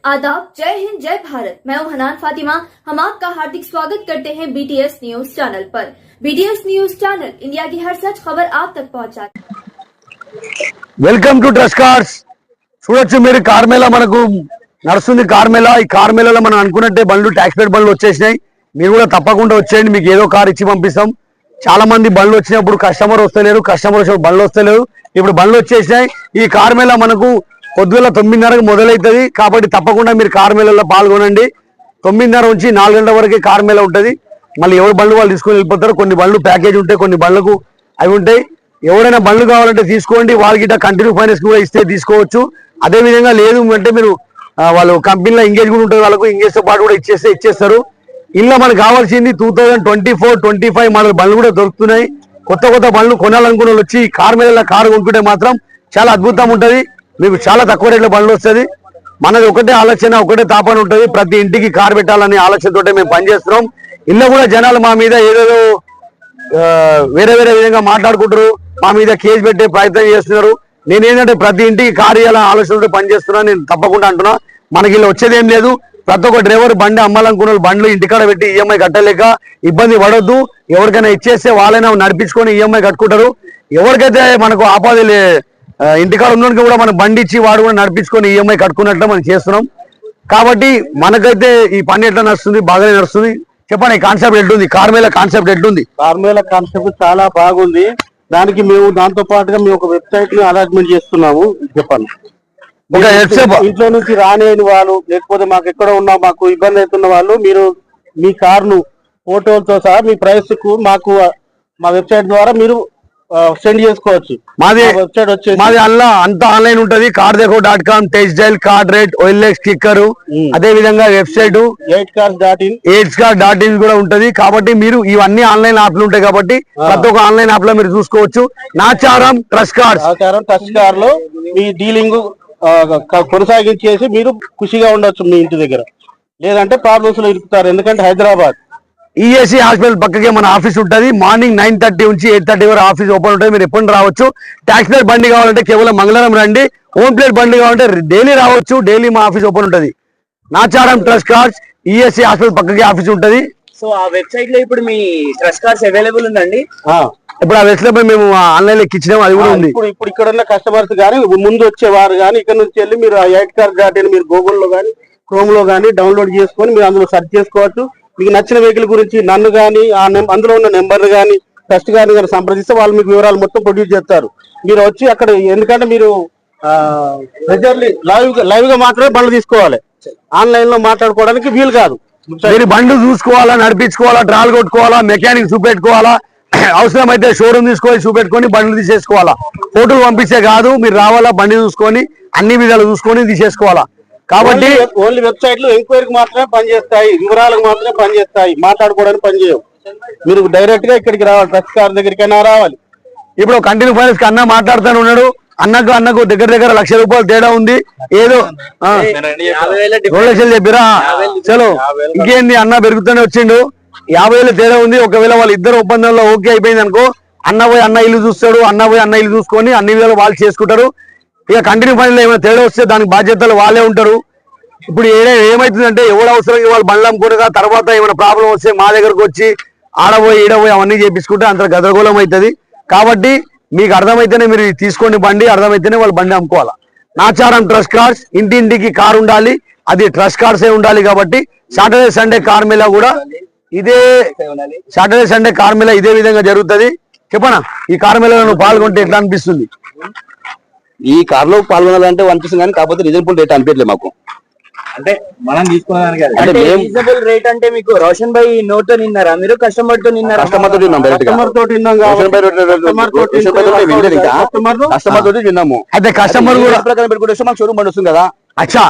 आदाब, जय हिंद, जय भारत। मैं हूं हनान फातिमा। हम आपका हार्दिक स्वागत करते हैं BTS न्यूज चैनल पर। BTS न्यूज चैनल इंडिया की हर सच खबर आप तक पहुंचाता है। Welcome to trust cars. చూడొచ్చు మీరు కార్ మేళా మనకు నడుస్తుంది. కార్ మేళా, ఈ కార్ మేళాలో మనం అనుకున్నట్టే బండ్లు, ట్యాక్స్ పేడ్ బండ్లు వచ్చేసినాయి. మీరు కూడా తప్పకుండా వచ్చేయండి, మీకు ఏదో కార్ ఇచ్చి పంపిస్తాం. చాలా మంది బండ్లు వచ్చినప్పుడు కస్టమర్ వస్తలేరు, కస్టమర్ వచ్చినప్పుడు బండ్లు వస్తలేరు. ఇప్పుడు బండ్లు వచ్చేసినాయి. ఈ కార్ మేళా మనకు పొద్దుగల 9:30కి మొదలవుతుంది. కాబట్టి తప్పకుండా మీరు కార్ మేళాలో పాల్గొనండి. 9:30 నుంచి 4 గంటల వరకే కార్ మేళా ఉంటుంది. మళ్ళీ ఎవరు బండ్లు వాళ్ళు తీసుకొని వెళ్ళిపోతారు. కొన్ని బండ్లు ప్యాకేజ్ ఉంటాయి, కొన్ని బండ్లకు అవి ఉంటాయి. ఎవరైనా బండ్లు కావాలంటే తీసుకోండి. వాళ్ళకి కంటిన్యూ ఫైనాన్స్ కూడా ఇస్తే తీసుకోవచ్చు. అదే విధంగా లేదు అంటే మీరు వాళ్ళు కంపెనీలో ఎంగేజ్ కూడా ఉంటుంది, వాళ్ళకు ఎంగేజ్ తో పాటు కూడా ఇచ్చేస్తారు. ఇలా మనకు కావాల్సింది 2024-25 మోడల్ బండ్లు కూడా దొరుకుతున్నాయి. కొత్త కొత్త బండ్లు కొనాలనుకున్న వాళ్ళు వచ్చి కార్ మేళాలో కారు కొనుక్కుంటే మాత్రం చాలా అద్భుతంగా ఉంటుంది. మీకు చాలా తక్కువ రేట్లో బండ్లు వస్తుంది. మనది ఒకటే ఆలోచన, ఒకటే తాపన ఉంటుంది. ప్రతి ఇంటికి కార్ పెట్టాలనే ఆలోచనతోటే మేము పనిచేస్తున్నాం. ఇల్లు కూడా జనాలు మా మీద ఏదేదో వేరే వేరే విధంగా మాట్లాడుకుంటారు, మా మీద కేసు పెట్టే ప్రయత్నం చేస్తున్నారు. నేనేంటంటే ప్రతి ఇంటికి కారు ఇవ్వాలని ఆలోచనతో పనిచేస్తున్నాను. నేను తప్పకుండా అంటున్నా, మనకి ఇలా వచ్చేది ఏం లేదు. ప్రతి ఒక్క డ్రైవర్ బండి అమ్మాలనుకున్న బండ్లు ఇంటికాడ పెట్టి ఈఎంఐ కట్టలేక ఇబ్బంది పడొద్దు. ఎవరికైనా ఇచ్చేస్తే వాళ్ళైనా నడిపించుకొని ఈఎంఐ కట్టుకుంటారు. ఎవరికైతే మనకు ఆపాది ఇంటికాడ ఉన్నోనికి కూడా మనం బండి ఇచ్చి వాడు కూడా నడిపించుకొని ఈఎంఐ కట్టుకున్నట్లు మనం చేస్తున్నాం. కాబట్టి మనకైతే ఈ పని ఎట్లా నడుస్తుంది, బాగానే నడుస్తుంది. చెప్పండి, కాన్సెప్ట్ ఎట్లుంది? కార్ మేళా కాన్సెప్ట్ ఎట్లుంది? కార్ మేళా కాన్సెప్ట్ చాలా బాగుంది. దానికి మేము దాంతో పాటుగా మేము ఒక వెబ్సైట్ ని అలాట్మెంట్ చేస్తున్నాము. చెప్పండి, ఇంట్లో నుంచి రానియని వాళ్ళు, లేకపోతే మాకు ఎక్కడ ఉన్నా మాకు ఇబ్బంది అవుతున్న వాళ్ళు, మీరు మీ కార్ను ఫోటోలతో సహా మీ ప్రైస్ కు మాకు మా వెబ్సైట్ ద్వారా మీరు సెండ్ చేసుకోవచ్చు. మాది వెబ్సైట్ వచ్చేసి మాది అలా అంతా ఆన్లైన్ ఉంటది. cardeco.com, test dial, card rate, OLX sticker, అదే విధంగా వెబ్సైట్ 8cars.in కూడా ఉంటది. కాబట్టి మీరు ఇవన్నీ ఆన్లైన్ యాప్లు ఉంటాయి కాబట్టి ప్రతి ఒక్క ఆన్లైన్ యాప్ లో మీరు చూసుకోవచ్చు. నాచారం ట్రస్ట్ కార్ లో మీ డీలింగ్ కొనసాగించేసి మీరు ఖుషిగా ఉండొచ్చు మీ ఇంటి దగ్గర. లేదంటే ప్రాబ్లమ్స్ లో ఇరుకుతారు. ఎందుకంటే హైదరాబాద్ ESC హాస్పిటల్ పక్కకే మన ఆఫీస్ ఉంటుంది. మార్నింగ్ 9:30 నుంచి 8:30 వరకు ఆఫీస్ ఓపెన్ ఉంటుంది. మీరు ఎప్పుడు రావచ్చు. ట్యాక్స్ ప్లేట్ బండి కావాలంటే కేవలం మంగళవారం రండి. ఓన్ ప్లేట్ బండి కావాలంటే డైలీ రావచ్చు. డైలీ మా ఆఫీస్ ఓపెన్ ఉంటుంది. Nacharam trust cars, ESC hospital పక్కకే ఆఫీస్ ఉంటుంది. సో ఆ వెబ్సైట్ లో ఇప్పుడు మీ ట్రస్ట్ కార్స్ అవైలబుల్ ఉందండి. ఇప్పుడు ఆ వెబ్సైట్ లో మేము ఆన్లైన్ లో ఎక్కించినాం, అది కూడా ఉంది. ఇప్పుడు ఇక్కడ ఉన్న కస్టమర్స్ కానీ ముందు వచ్చేవారు కానీ ఇక్కడ నుంచి వెళ్ళి మీరు 8cars.in మీరు గూగుల్లో కానీ క్రోమ్ లో కానీ డౌన్లోడ్ చేసుకొని మీరు అందులో సెర్చ్ చేసుకోవచ్చు. మీకు నచ్చిన వెహికల్ గురించి నన్ను కానీ అందులో ఉన్న నెంబర్లు కానీ ట్రస్ట్ గారిని కానీ సంప్రదిస్తే వాళ్ళు మీకు వివరాలు మొత్తం ప్రొడ్యూస్ చేస్తారు. మీరు వచ్చి అక్కడ, ఎందుకంటే మీరు రెగ్యులర్లీ లైవ్ గా మాత్రమే బండ్లు తీసుకోవాలి. ఆన్లైన్ లో మాట్లాడుకోవడానికి వీలు కాదు. మీరు బండ్లు చూసుకోవాలా, నడిపించుకోవాలా, ట్రాల్ కొట్టుకోవాలా, మెకానిక్ చూపెట్టుకోవాలా, అవసరం అయితే షోరూమ్ తీసుకొని చూపెట్టుకొని బండ్లు తీసేసుకోవాలా. ఫోటోలు పంపిస్తే కాదు, మీరు రావాలా, బండి చూసుకొని అన్ని విధాలు చూసుకొని తీసేసుకోవాలా. కాబట్టి ఓన్లీ వెబ్సైట్ లో ఎంక్వైరీకి మాత్రమే పనిచేస్తాయి, వివరాలకు మాత్రమే పనిచేస్తాయి, మాట్లాడుకోవడానికి పనిచేయవు. మీరు డైరెక్ట్ గా ఇక్కడికి రావాలి, ట్రస్ట్ కార్ దగ్గరికైనా రావాలి. ఇప్పుడు కంటిన్యూ ఫైనాన్స్ కి అన్న మాట్లాడుతూనే ఉన్నాడు. అన్నకు దగ్గర ₹1,00,000 తేడా ఉంది. ఏదో 2 లక్షలు చెప్పిరా, చలో ఇంకేంది, అన్న పెరుగుతూనే వచ్చిండు. 50,000 తేడా ఉంది. ఒకవేళ వాళ్ళ ఇద్దరు ఒప్పందంలో ఓకే అయిపోయింది అనుకో, అన్న పోయి అన్న ఇల్లు చూస్తాడు, అన్న పోయి అన్న ఇల్లు చూసుకొని అన్ని విధాలు వాళ్ళు చేసుకుంటారు. ఇక కంటిన్యూ ఫైనల్ ఏమైనా తేడా వస్తే దానికి బాధ్యతలు వాళ్ళే ఉంటారు. ఇప్పుడు ఏమైతుందంటే ఎవరు అవసరం వాళ్ళు బండ్లు అమ్ముకుంటారు. తర్వాత ఏమైనా ప్రాబ్లం వస్తే మా దగ్గరకు వచ్చి ఆడబోయి ఈడబోయి అవన్నీ చేపించుకుంటే అంత గదరగోళం అవుతుంది. కాబట్టి మీకు అర్థమైతేనే మీరు తీసుకోండి బండి, అర్థమైతేనే వాళ్ళు బండి అమ్ముకోవాలా. నాచారం ట్రస్ట్ కార్స్, ఇంటింటికి కారు ఉండాలి, అది ట్రస్ట్ కార్సే ఉండాలి. కాబట్టి సాటర్డే సండే కార్ మేళా కూడా ఇదే, సాటర్డే సండే కార్ మేళా ఇదే విధంగా జరుగుతుంది. చెప్పనా, ఈ కార్ మేళాలో నువ్వు పాల్గొంటే ఎట్లా అనిపిస్తుంది? ఈ కార్ లో పాల్గొనాలంటే అనిపిస్తుంది కానీ కాకపోతే రీజనబుల్ రేట్ అనిపించలేదు మాకు. అంటే మనం తీసుకోవడానికి రీజనబుల్ రేట్ అంటే మీకు రోషన్ భాయ్ నోట్ తో నిన్నారా, మీరు కస్టమర్ తో నిన్నారా? కస్టమర్ తోటి విన్నాము. అయితే కస్టమర్ కూడా ప్రకారం పెట్టుకుంటే మాకు షోరూమ్ బండి వస్తుంది కదా. అచ్చా,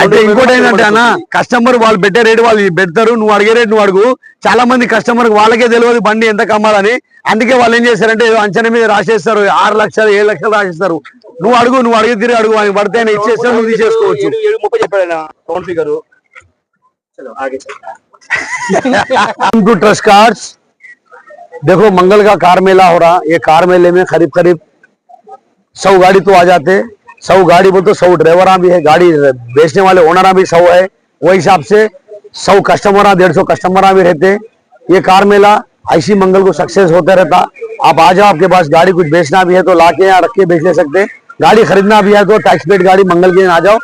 అంటే ఇంకోటి ఏంటంటే అన్న, కస్టమర్ వాళ్ళు పెట్టే రేటు వాళ్ళు పెడతారు, నువ్వు అడిగే రేటు నువ్వు అడుగు. చాలా మంది కస్టమర్ వాళ్ళకే తెలియదు బండి ఎంత కమ్మాలని. అందుకే వాళ్ళు ఏం చేస్తారంటే ఏదో అంచనా మీద రాసేస్తారు, 6 లక్షలు 7 లక్షలు రాసేస్తారు. నువ్వు అడిగి తిరిగి అడుగు, ఆయన పడితే ఆయన ఇచ్చేస్తా, నువ్వు తీసేసుకోవచ్చు. 7.30 చెప్పాడు కౌంట్ ఫిగర్. ट्रस्ट कार्स देखो, मंगल का कार मेला हो रहा। ये कार मेले में करीब 100 गाड़ी तो आ जाते, 100 गाड़ी बोलते 100 ड्राइवर भी है, गाड़ी बेचने वाले ओनर भी 100 है, वो हिसाब से 100 कस्टमर 150 कस्टमर भी रहते। ये कार मेला ऐसी मंगल को सक्सेस होता रहता। आप आ जाओ, आपके पास गाड़ी कुछ बेचना भी है तो लाके यहाँ रख के बेच ले सकते, गाड़ी खरीदना भी है तो टैक्स पेड गाड़ी मंगल के दिन आ जाओ।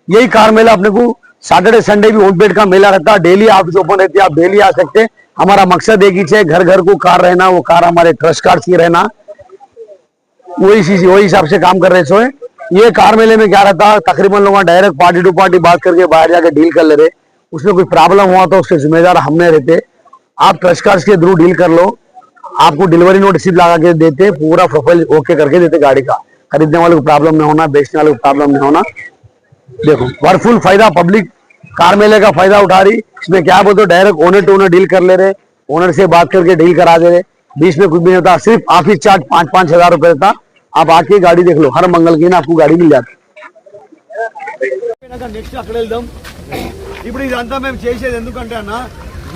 यही कार मेला अपने को सैटरडे संडे भी ओन पेड का मेला रहता है, डेली ऑफिस ओपन रहती है, आप डेली आ सकते। हमारा मकसद एक ही है, घर घर को कार रहना, वो कार हमारे ट्रस्ट कार्ड की रहना, वही हिसाब से काम कर रहे। सो ये कार मेले में क्या रहता है, तकरीबन लोग डायरेक्ट पार्टी टू पार्टी बात करके बाहर जाके डील कर ले रहे, उसमें कोई प्रॉब्लम हुआ तो उसके जिम्मेदार हमने रहते। आप ट्रस्ट कार्ड के थ्रू डील कर लो, आपको डिलीवरी नोट रिसीव लगा के देते, पूरा प्रोफाइल ओके करके देते गाड़ी का, खरीदने वाले को प्रॉब्लम नहीं होना, बेचने वाले को प्रॉब्लम नहीं होना। देखो भरपूर फायदा पब्लिक कार मेले का फायदा उठा रही। इसमें क्या बोलते direct owner to owner deal कर ले रहे, ओनर से बात करके डील करा दे रहे, बीच में कुछ भी नहीं होता, सिर्फ ऑफिस चार्ज 5-5 हजार रुपए देता। आप आके गाड़ी देख लो, हर मंगल की ना आपको गाड़ी मिल जाती। నెక్స్ట్ అక్కడ వెళ్దాం। ఇప్పుడు ఇదంతా మేము చేసేది ఎందుకంటే అన్న,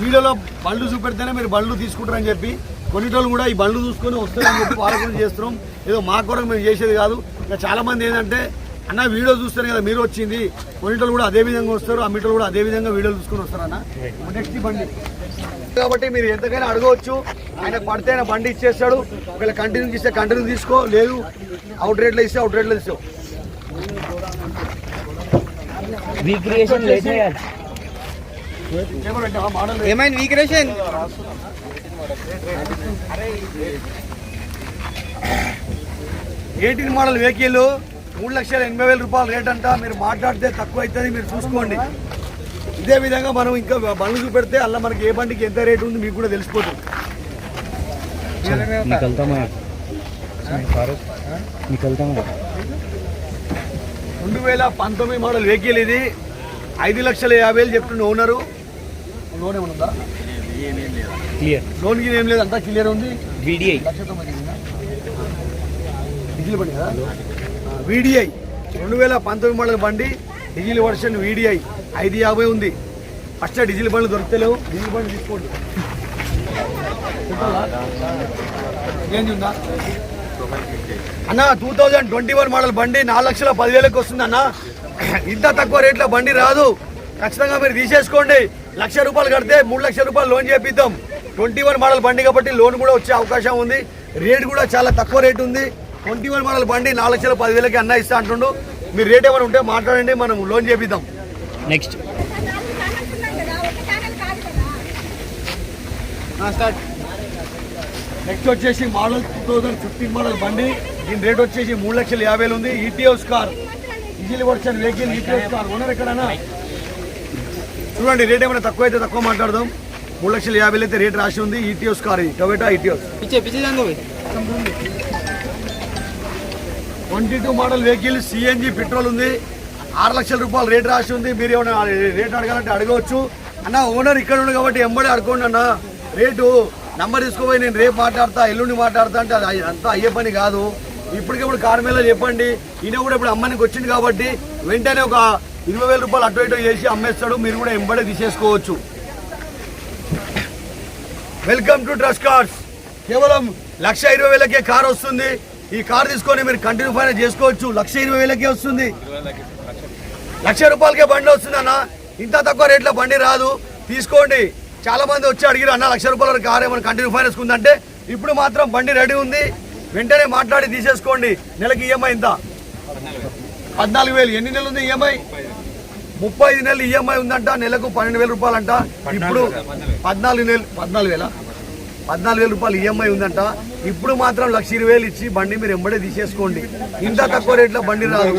వీడియోలో బండ్లు చూపెడితేనే మీరు బండ్లు తీసుకుంటారని చెప్పి కొన్నిటోళ్ళు కూడా ఈ బండ్లు చూసుకొని వస్తారని చెప్పి వాళ్ళ గురించి చేస్తున్నాం, ఏదో మా కొరకు మేము చేసేది కాదు। ఇంకా చాలా మంది ఏంటంటే అన్న వీడియో చూస్తారు కదా మీరు వచ్చింది, కొన్నిటోళ్ళు కూడా అదే విధంగా వస్తారు, అమ్మిటోళ్ళు కూడా అదే విధంగా వీడియోలు చూసుకొని వస్తారన్న। నెక్స్ట్ బండి కాబట్టి మీరు ఎంతకైనా అడగవచ్చు, ఆయన పడితే ఆయన బండి ఇచ్చేస్తాడు, ఒకవేళ కంటిన్యూ ఇస్తే కంటిన్యూ తీసుకో, లేదు అవుట్ రేట్లో ఇస్తే అవుట్ రేట్లో తీసుకో। ఏమైంది వీక్రేషన్ 18 మోడల్ వెహికల్ 3,80,000 రూపాయలు రేట్ అంట, మీరు మాట్లాడితే తక్కువ అవుతుంది, మీరు చూసుకోండి। ఇదే విధంగా మనం ఇంకా బండ్లు చూపెడితే అలా మనకి ఏ బండికి ఎంత రేట్ ఉంది మీకు కూడా తెలిసిపోతుంది। 2019 మోడల్ వెహికల్ ఇది, 5,50,000 చెప్తున్న ఓనరు। లోన్ ఏమన్నా లోన్ కి ఏం లేదు, అంతా క్లియర్ ఉంది। డీజిల్ బండి కదా, VDI 2019 మోడల్ బండి, డీజిల్ వర్షన్ VDI 550 ఉంది। ఫస్ట్ డీజిల్ బండ్లు దొరుకుతలేవు, డీజిల్ బండి తీసుకోండి। ఏంది ఉందా అన్న, 2021 మోడల్ బండి 4,10,000కి వస్తుంది అన్న। ఇంత తక్కువ రేట్లో బండి రాదు, ఖచ్చితంగా మీరు తీసేసుకోండి। 1,00,000 రూపాయలు కడితే 3,00,000 రూపాయలు లోన్ చేపిద్దాం। 21 మోడల్ బండి కాబట్టి లోన్ కూడా వచ్చే అవకాశం ఉంది, రేట్ కూడా చాలా తక్కువ రేట్ ఉంది। 21 మోడల్ బండి 4,10,000కి అన్న ఇస్తా అంటుండు, మీరు రేట్ ఏమైనా ఉంటే మాట్లాడండి, మనం లోన్ చేపిద్దాం। నెక్స్ట్ నెక్స్ట్ వచ్చేసి మోడల్ 2015 మోడల్ బండి, దీని రేట్ వచ్చేసి 3,50,000 ఉంది। ETS car, diesel version vehicle, ETS car owner ఎక్కడన్నా చూడండి, రేట్ ఏమైనా తక్కువ అయితే తక్కువ మాట్లాడదాం। 3,50,000 అయితే రేట్ రాసి ఉంది, ETS car, Toyota ETS. 22 model vehicle CNG petrol ఉంది, 6,00,000 రూపాయలు రేట్ రాసి ఉంది। మీరు ఏమైనా రేట్ అడగాలంటే అడగవచ్చు అన్న, ఓనర్ ఇక్కడ ఉంది కాబట్టి ఎంబడి అడుకోండి అన్న। రేటు నంబర్ తీసుకోపోయి నేను రేపు మాట్లాడతా, ఎల్లుండి మాట్లాడతా అంటే అది అంతా అయ్యే పని కాదు। ఇప్పటికిప్పుడు కార్ మీద చెప్పండి, ఈయన కూడా ఇప్పుడు అమ్మనికి వచ్చింది కాబట్టి వెంటనే ఒక 20,000 రూపాయలు అటు ఇటు చేసి అమ్మేస్తాడు, మీరు కూడా ఎంబడే తీసేసుకోవచ్చు। వెల్కమ్ టు ట్రస్ట్ కార్డ్స్, కేవలం 1,20,000కే కార్ వస్తుంది। ఈ కార్ తీసుకొని మీరు కంటిన్యూ ఫైనాన్స్ చేసుకోవచ్చు, 1,20,000కే వస్తుంది, 1,00,000 రూపాయలకే బండి వస్తుంది అన్న। ఇంత తక్కువ రేట్లో బండి రాదు, తీసుకోండి। చాలా మంది వచ్చి అడిగిరు అన్న 1,00,000 రూపాయల కార్ ఏమైనా కంటిన్యూ ఫైనాన్స్ ఉందంటే, ఇప్పుడు మాత్రం బండి రెడీ ఉంది, వెంటనే మాట్లాడి తీసేసుకోండి। నెలకి ఈఎంఐ ఎంత 14,000, ఎన్ని నెలలు ఉంది ఈఎంఐ? 35 నెలలు ఈఎంఐ ఉందంట, నెలకు 12,000 రూపాయలు అంట। ఇప్పుడు 14,000 రూపాయలు ఈఎంఐ ఉందంట, ఇప్పుడు మాత్రం 1,20,000 ఇచ్చి బండి మీరు ఎంబడే తీసేసుకోండి, ఇంత తక్కువ రేట్లో బండి రాదు।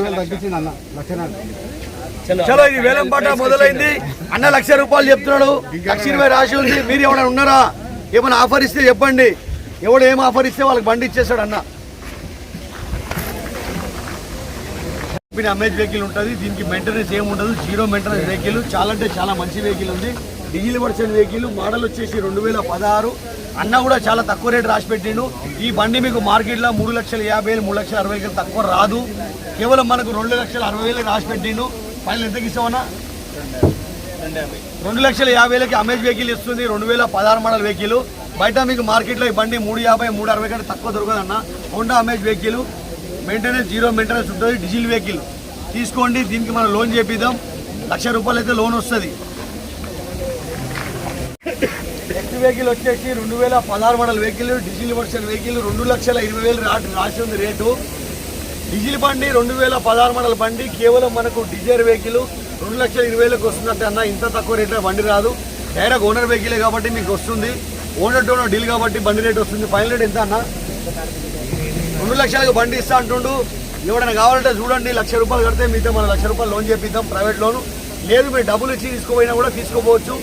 చలో ఇది వేలం పాట మొదలైంది అన్న, 1,00,000 రూపాయలు చెప్తున్నాడు, 1,20,000 రాసి ఉంది। మీరు ఏమైనా ఉన్నారా, ఏమైనా ఆఫర్ ఇస్తే చెప్పండి, ఎవడు ఏం ఆఫర్ ఇస్తే వాళ్ళకి బండి ఇచ్చేస్తాడు అన్న। అమేజ్ వెహికల్ ఉంటుంది, దీనికి మెయింటెనెన్స్ ఏమి ఉండదు, 0 మెయింటెనెన్స్ వెహికల్, చాలా అంటే చాలా మంచి వెహికల్ ఉంది। డీజిల్ వర్షన్ వెహికల్, మోడల్ వచ్చేసి 2016 అన్న కూడా చాలా తక్కువ రేట్ రాసి పెట్టిండు। ఈ బండి మీకు మార్కెట్లో 3,50,000, 3,60,000 తక్కువ రాదు, కేవలం మనకు 2,60,000 రాసి పెట్టిండు। ఫైనల్ ఎంతకి ఇస్తామన్నా? 2,50,000కి అమేజ్ వెహికల్ ఇస్తుంది, 2016 మోడల్ వెహికల్। బయట మీకు మార్కెట్లో ఈ బండి 3,50,000, 3,60,000 కంటే తక్కువ దొరకదన్న। Honda Amaze vehicle maintenance zero maintenance ఉంటుంది. డీజిల్ వెహికల్ తీసుకోండి, దీనికి మనం లోన్ చేపిద్దాం. ₹1,00,000 అయితే లోన్ వస్తుంది. నెక్స్ట్ వెహికల్ వచ్చేసి 2016 model vehicle, diesel version vehicle, 2,20,000 రాసి ఉంది రేటు. డీజిల్ బండి 2016 మోడల్ బండి, కేవలం మనకు డిజైర్ వెహికల్ 2,20,000కి వస్తుందంటే అన్న ఇంత తక్కువ రేట్లో బండి రాదు. డైరెక్ట్ ఓనర్ వెహికలే కాబట్టి మీకు వస్తుంది. ఓనర్ టు ఓనర్ డీల్ కాబట్టి బండి రేట్ వస్తుంది. ఫైనల్ రేట్ ఎంత అన్న? 2,00,000కి బండి ఇస్తా అంటుండు. ఎవరైనా కావాలంటే చూడండి, ₹1,00,000 కడితే మీతో మన ₹1,00,000 లోన్ చేపిద్దాం, ప్రైవేట్ లోను. లేదు మీరు డబ్బులు ఇచ్చి తీసుకోపోయినా కూడా తీసుకోపోవచ్చు.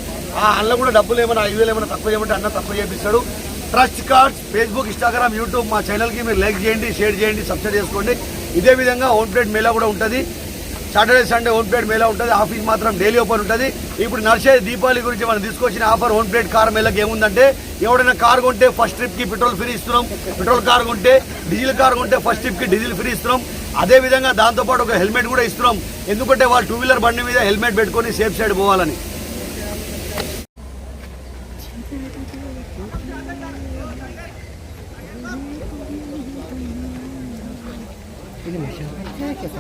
అన్న కూడా డబ్బులు ఏమైనా 5,000 ఏమైనా తక్కువ చేయమంటే అన్న తక్కువ చేపిస్తాడు. Trust Cars Facebook, Instagram, YouTube మా ఛానల్కి మీరు లైక్ చేయండి, షేర్ చేయండి, సబ్స్క్రైబ్ చేసుకోండి. ఇదే విధంగా ఓన్ ప్లేట్ మేళా కూడా ఉంటుంది. Saturday Sunday own plate Mela ఉంటుంది. ఆఫీస్ మాత్రం డైలీ ఓపెన్ ఉంటుంది. ఇప్పుడు నడిచే దీపావళి గురించి మనం తీసుకొచ్చిన ఆఫర్ ఓన్ ప్లేట్ కార్ మేళకి ఏముందంటే, ఎవరైనా కార్ కొంటే ఫస్ట్ ట్రిప్కి పెట్రోల్ ఫ్రీ ఇస్తున్నాం. పెట్రోల్ కార్ కొంటే, డీజిల్ కార్ కొంటే ఫస్ట్ ట్రిప్కి డీజిల్ ఫ్రీ ఇస్తున్నాం. అదేవిధంగా దాంతోపాటు ఒక హెల్మెట్ కూడా ఇస్తున్నాం. ఎందుకంటే వాళ్ళు 2 వీలర్ బండి మీద హెల్మెట్ పెట్టుకొని సేఫ్ సైడ్ పోవాలని. ini masyarakat